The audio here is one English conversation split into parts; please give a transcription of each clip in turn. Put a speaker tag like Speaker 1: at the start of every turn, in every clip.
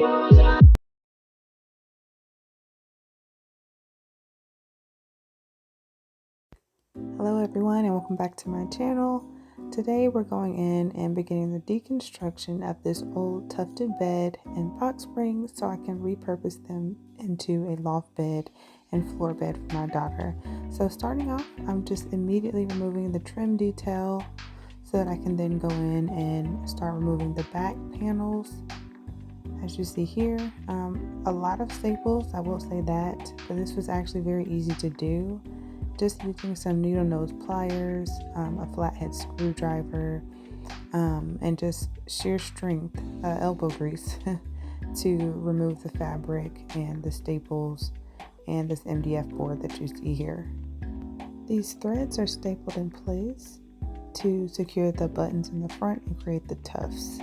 Speaker 1: Hello everyone and welcome back to my channel. Today we're going in and beginning the deconstruction of this old tufted bed and box springs so I can repurpose them into a loft bed and floor bed for my daughter. So starting off, I'm just immediately removing the trim detail so that I can then go in and start removing the back panels. As you see here, a lot of staples, I will say that, but this was actually very easy to do. Just using some needle nose pliers, a flathead screwdriver, and just sheer strength, elbow grease to remove the fabric and the staples and this MDF board that you see here. These threads are stapled in place to secure the buttons in the front and create the tufts.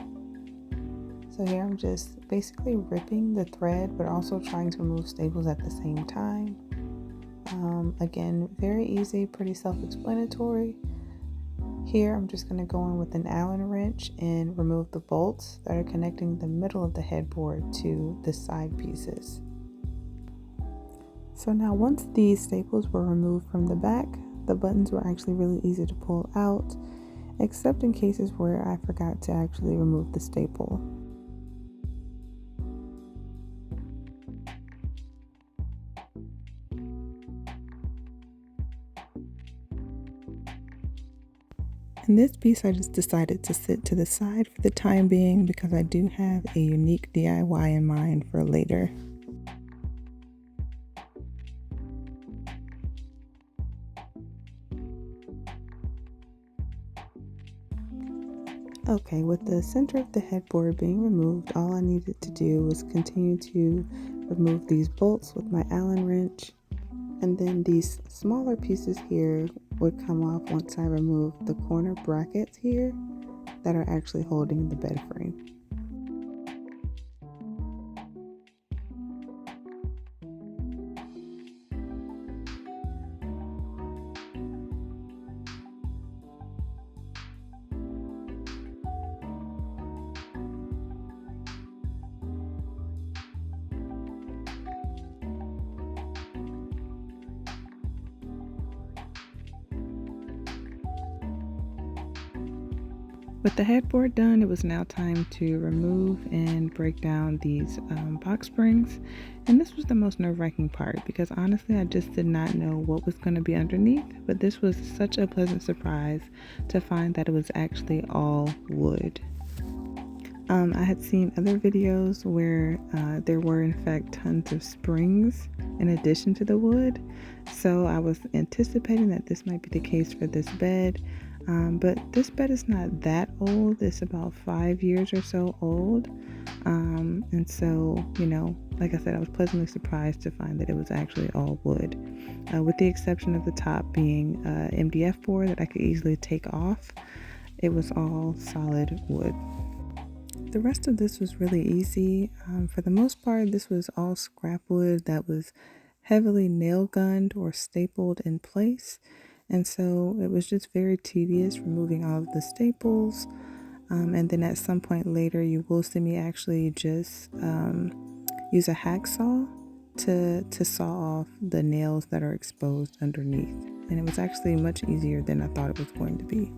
Speaker 1: So here I'm just basically ripping the thread but also trying to remove staples at the same time. Again, very easy, pretty self-explanatory. Here I'm just going to go in with an Allen wrench and remove the bolts that are connecting the middle of the headboard to the side pieces. So now once these staples were removed from the back, the buttons were actually really easy to pull out, except in cases where I forgot to actually remove the staple. And this piece I just decided to sit to the side for the time being because I do have a unique DIY in mind for later. Okay, with the center of the headboard being removed, all I needed to do was continue to remove these bolts with my Allen wrench. And then these smaller pieces here would come off once I remove the corner brackets here that are actually holding the bed frame. With the headboard done, it was now time to remove and break down these box springs. And this was the most nerve-wracking part because honestly, I just did not know what was going to be underneath. But this was such a pleasant surprise to find that it was actually all wood. I had seen other videos where there were in fact tons of springs in addition to the wood. So I was anticipating that this might be the case for this bed. But this bed is not that old. It's about 5 years or so old. And so, like I said, I was pleasantly surprised to find that it was actually all wood, with the exception of the top being MDF board that I could easily take off. It was all solid wood. The rest of this was really easy. For the most part, this was all scrap wood that was heavily nail gunned or stapled in place. And so it was just very tedious removing all of the staples. And then at some point later, you will see me actually just use a hacksaw to saw off the nails that are exposed underneath. And it was actually much easier than I thought it was going to be.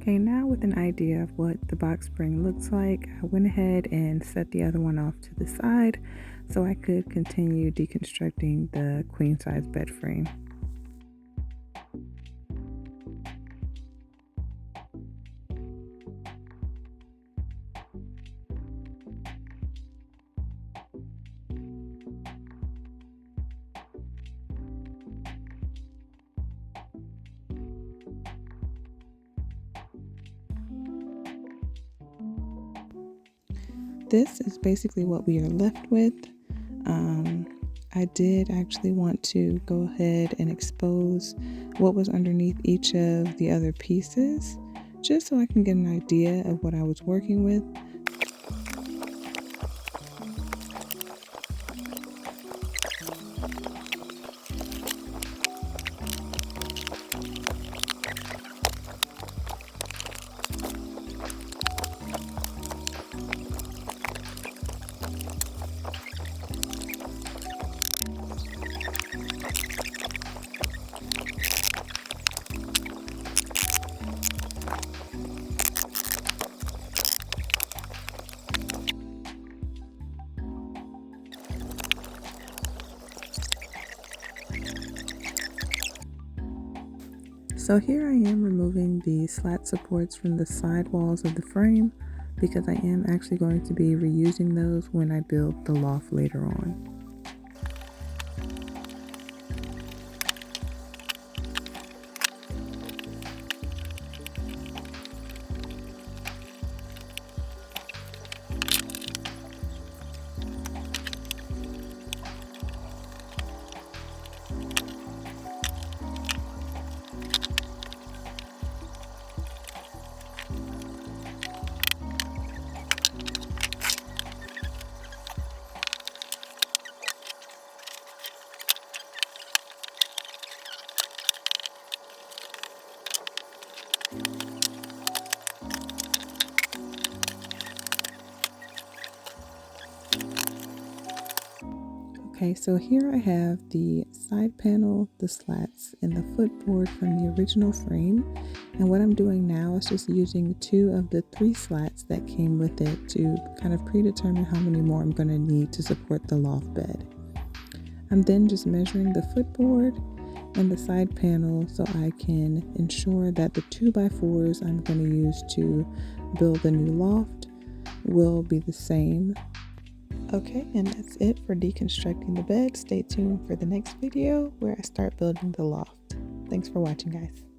Speaker 1: Okay, now with an idea of what the box spring looks like, I went ahead and set the other one off to the side so I could continue deconstructing the queen size bed frame. This is basically what we are left with. I did actually want to go ahead and expose what was underneath each of the other pieces, just so I can get an idea of what I was working with. So here I am removing the slat supports from the side walls of the frame because I am actually going to be reusing those when I build the loft later on. Okay, so here I have the side panel, the slats, and the footboard from the original frame. And what I'm doing now is just using 2 of the 3 slats that came with it to kind of predetermine how many more I'm going to need to support the loft bed. I'm then just measuring the footboard and the side panel so I can ensure that the 2x4s I'm going to use to build the new loft will be the same. Okay, and that's it for deconstructing the bed. Stay tuned for the next video where I start building the loft. Thanks for watching, guys.